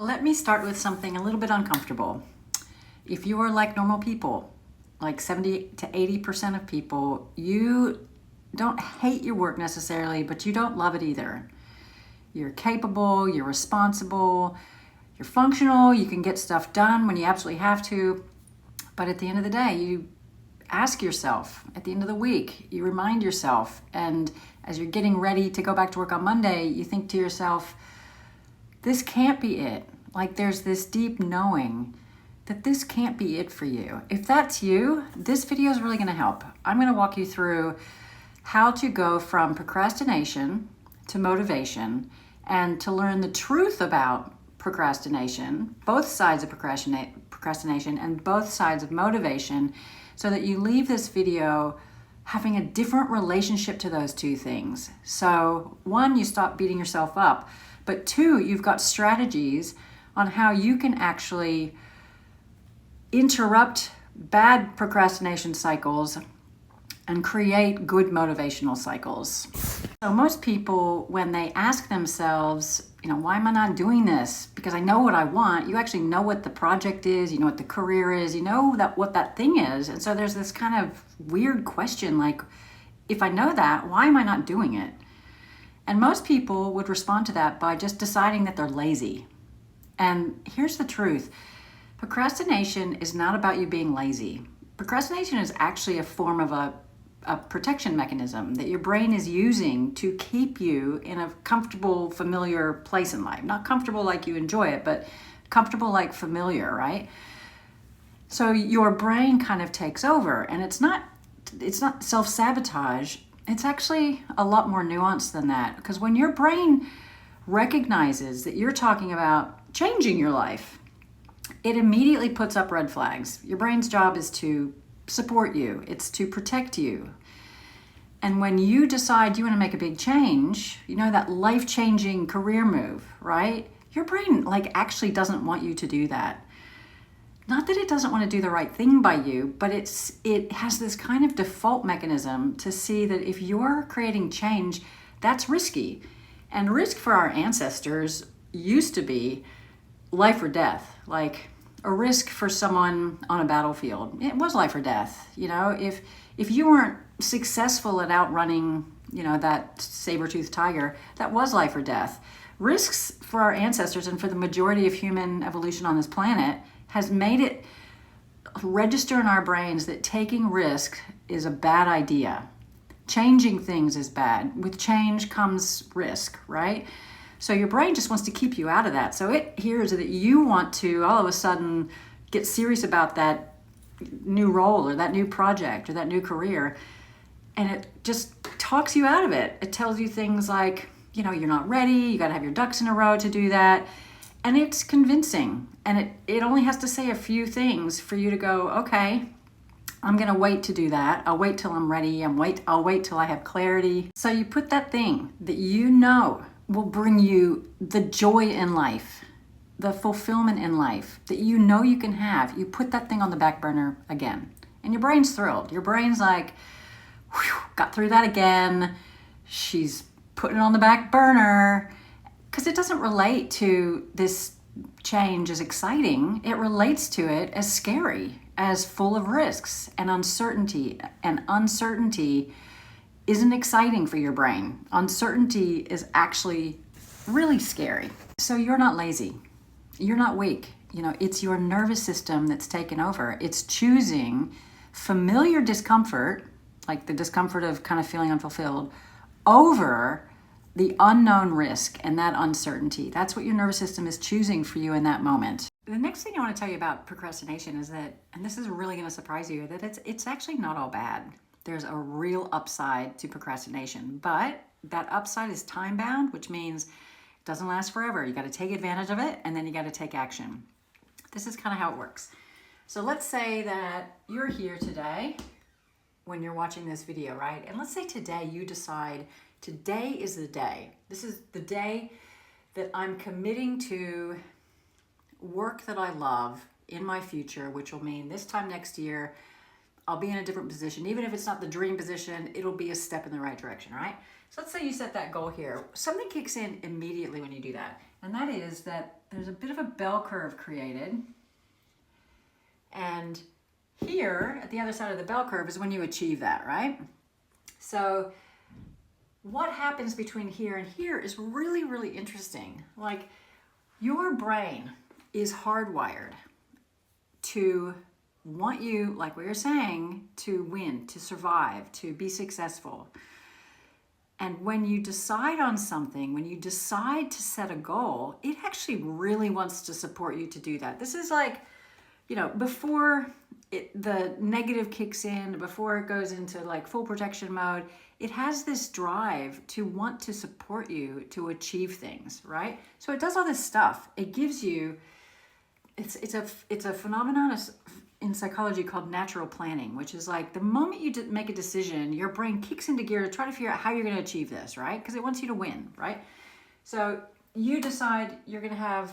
Let me start with something a little bit uncomfortable. If you are like normal people, like 70 to 80% of people, you don't hate your work necessarily, but you don't love it either. You're capable, you're responsible, you're functional, you can get stuff done when you absolutely have to. But at the end of the day, you ask yourself, at the end of the week, you remind yourself, and as you're getting ready to go back to work on Monday, you think to yourself, this can't be it. Like there's this deep knowing that this can't be it for you. If that's you, this video is really going to help. I'm going to walk you through how to go from procrastination to motivation and to learn the truth about procrastination, both sides of procrastination and both sides of motivation, so that you leave this video having a different relationship to those two things. So one, you stop beating yourself up, but two, you've got strategies on how you can actually interrupt bad procrastination cycles and create good motivational cycles. So most people, when they ask themselves, why am I not doing this? Because I know what I want. You actually know what the project is, you know what the career is, you know what that thing is. And so there's this kind of weird question like, if I know that, why am I not doing it? And most people would respond to that by just deciding that they're lazy. And here's the truth. Procrastination is not about you being lazy. Procrastination is actually a form of a protection mechanism that your brain is using to keep you in a comfortable, familiar place in life. Not comfortable like you enjoy it, but comfortable like familiar, right? So your brain kind of takes over, and it's not self-sabotage. It's actually a lot more nuanced than that, because when your brain recognizes that you're talking about changing your life, it immediately puts up red flags. Your brain's job is to support you. It's to protect you. And when you decide you want to make a big change, that life-changing career move, right? Your brain actually doesn't want you to do that. Not that it doesn't want to do the right thing by you, but it has this kind of default mechanism to see that if you're creating change, that's risky. And risk for our ancestors used to be life or death, like a risk for someone on a battlefield. It was life or death. If you weren't successful at outrunning, that saber-toothed tiger, that was life or death. Risks for our ancestors and for the majority of human evolution on this planet has made it register in our brains that taking risk is a bad idea. Changing things is bad. With change comes risk, right? So your brain just wants to keep you out of that. So it hears that you want to all of a sudden get serious about that new role or that new project or that new career, and it just talks you out of it. It tells you things like, you're not ready, you got to have your ducks in a row to do that. And it's convincing. And it only has to say a few things for you to go, okay, I'm going to wait to do that. I'll wait till I'm ready. I'll wait till I have clarity. So you put that thing that will bring you the joy in life, the fulfillment in life that you can have. You put that thing on the back burner again. And your brain's thrilled. Your brain's like, whew, got through that again. She's putting it on the back burner. Because it doesn't relate to this change as exciting. It relates to it as scary, as full of risks and uncertainty. And uncertainty isn't exciting for your brain. Uncertainty is actually really scary. So you're not lazy. You're not weak. It's your nervous system that's taken over. It's choosing familiar discomfort, like the discomfort of kind of feeling unfulfilled, over the unknown risk and that uncertainty. That's what your nervous system is choosing for you in that moment. The next thing I want to tell you about procrastination is that, and this is really going to surprise you, that it's actually not all bad. There's a real upside to procrastination, but that upside is time-bound, which means it doesn't last forever. You got to take advantage of it, and then you got to take action. This is kind of how it works. So let's say that you're here today when you're watching this video, right? And let's say today you decide today is the day. This is the day that I'm committing to work that I love in my future, which will mean this time next year, I'll be in a different position. Even if it's not the dream position, it'll be a step in the right direction, right? So let's say you set that goal here. Something kicks in immediately when you do that. And that is that there's a bit of a bell curve created. And here, at the other side of the bell curve, is when you achieve that, right? So what happens between here and here is really, really interesting. Like, your brain is hardwired to want you, like we were saying, to win, to survive, to be successful. And when you decide on something, when you decide to set a goal, it actually really wants to support you to do that. This is like, before the negative kicks in, before it goes into like full protection mode, it has this drive to want to support you to achieve things, right? So it does all this stuff. It gives you, it's a phenomenon in psychology called natural planning, which is like the moment you make a decision, your brain kicks into gear to try to figure out how you're going to achieve this, right? Because it wants you to win, right? So you decide you're going to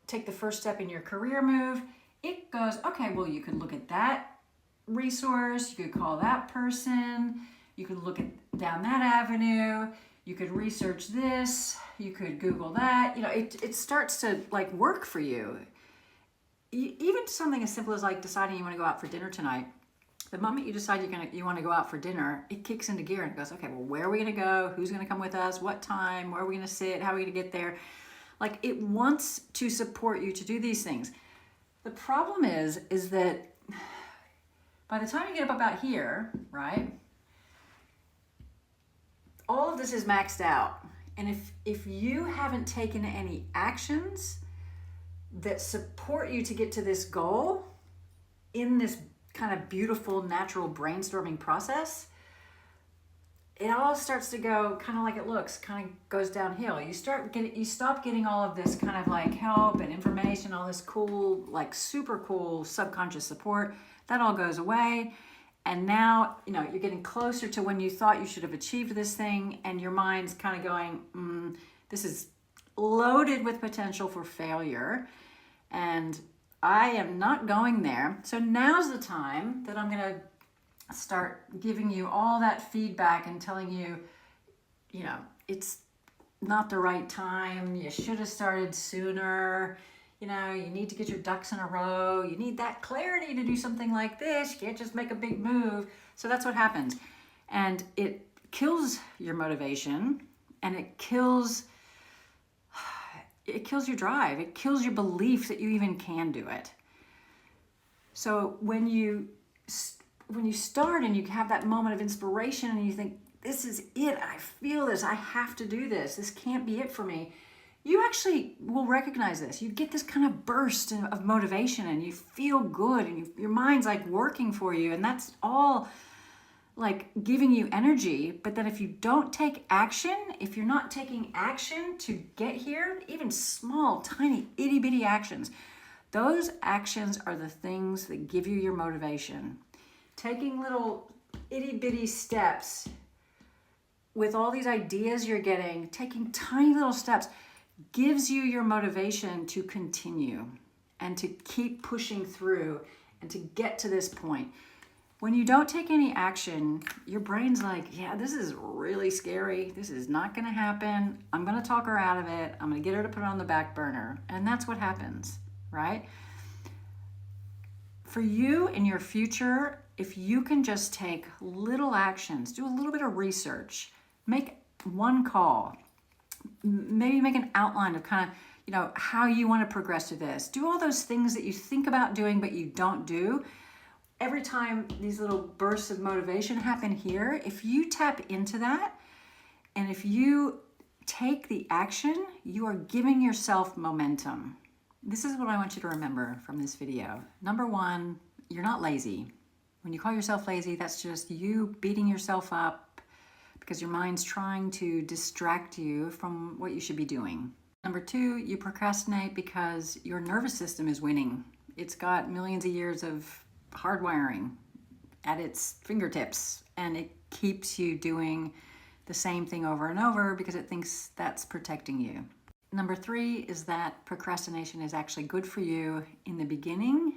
take the first step in your career move. It goes, okay, well, you could look at that resource, you could call that person, you could look down that avenue, you could research this, you could Google that. It starts to like work for you. Even something as simple as like deciding you want to go out for dinner tonight. The moment you decide you want to go out for dinner, it kicks into gear and it goes, okay, well, where are we going to go? Who's going to come with us? What time? Where are we going to sit? How are we going to get there? Like, it wants to support you to do these things. The problem is that by the time you get up about here, right, all of this is maxed out. And if you haven't taken any actions that support you to get to this goal in this kind of beautiful natural brainstorming process, it all starts to go kind of like it looks, kind of goes downhill. You stop getting all of this kind of like help and information, all this cool, like super cool subconscious support. That all goes away. And now, you're getting closer to when you thought you should have achieved this thing, and your mind's kind of going, this is loaded with potential for failure, and I am not going there. So now's the time that I'm going to start giving you all that feedback and telling you, it's not the right time. You should have started sooner. You need to get your ducks in a row. You need that clarity to do something like this. You can't just make a big move. So that's what happens. And it kills your motivation, and it kills your drive. It kills your belief that you even can do it. So when you start and you have that moment of inspiration and you think, this is it, I feel this, I have to do this, this can't be it for me, you actually will recognize this. You get this kind of burst of motivation and you feel good and your mind's like working for you, and that's all like giving you energy. But then if you don't take action, if you're not taking action to get here, even small, tiny, itty bitty actions, those actions are the things that give you your motivation. Taking little itty bitty steps with all these ideas you're getting, taking tiny little steps, gives you your motivation to continue and to keep pushing through and to get to this point. When you don't take any action, your brain's like, yeah, this is really scary. This is not going to happen. I'm going to talk her out of it. I'm going to get her to put it on the back burner. And that's what happens, right? For you in your future, if you can just take little actions, do a little bit of research, make one call, maybe make an outline of kind of, how you want to progress to this. Do all those things that you think about doing but you don't do. Every time these little bursts of motivation happen here, if you tap into that and if you take the action, you are giving yourself momentum. This is what I want you to remember from this video. Number one, you're not lazy. When you call yourself lazy, that's just you beating yourself up because your mind's trying to distract you from what you should be doing. Number two, you procrastinate because your nervous system is winning. It's got millions of years of hardwiring at its fingertips, and it keeps you doing the same thing over and over because it thinks that's protecting you. Number three is that procrastination is actually good for you in the beginning,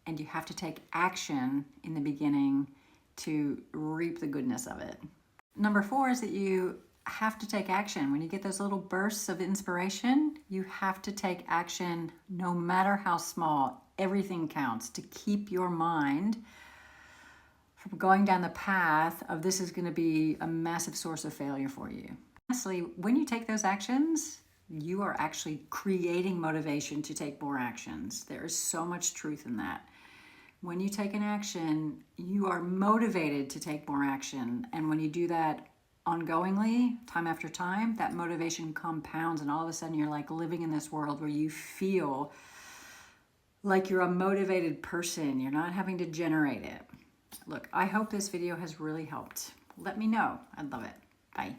and you have to take action in the beginning to reap the goodness of it. Number four is that you have to take action. When you get those little bursts of inspiration, you have to take action no matter how small. Everything counts to keep your mind from going down the path of this is going to be a massive source of failure for you. Honestly, when you take those actions, you are actually creating motivation to take more actions. There is so much truth in that. When you take an action, you are motivated to take more action. And when you do that ongoingly, time after time, that motivation compounds, and all of a sudden you're like living in this world where you feel like you're a motivated person. You're not having to generate it. Look, I hope this video has really helped. Let me know. I'd love it. Bye.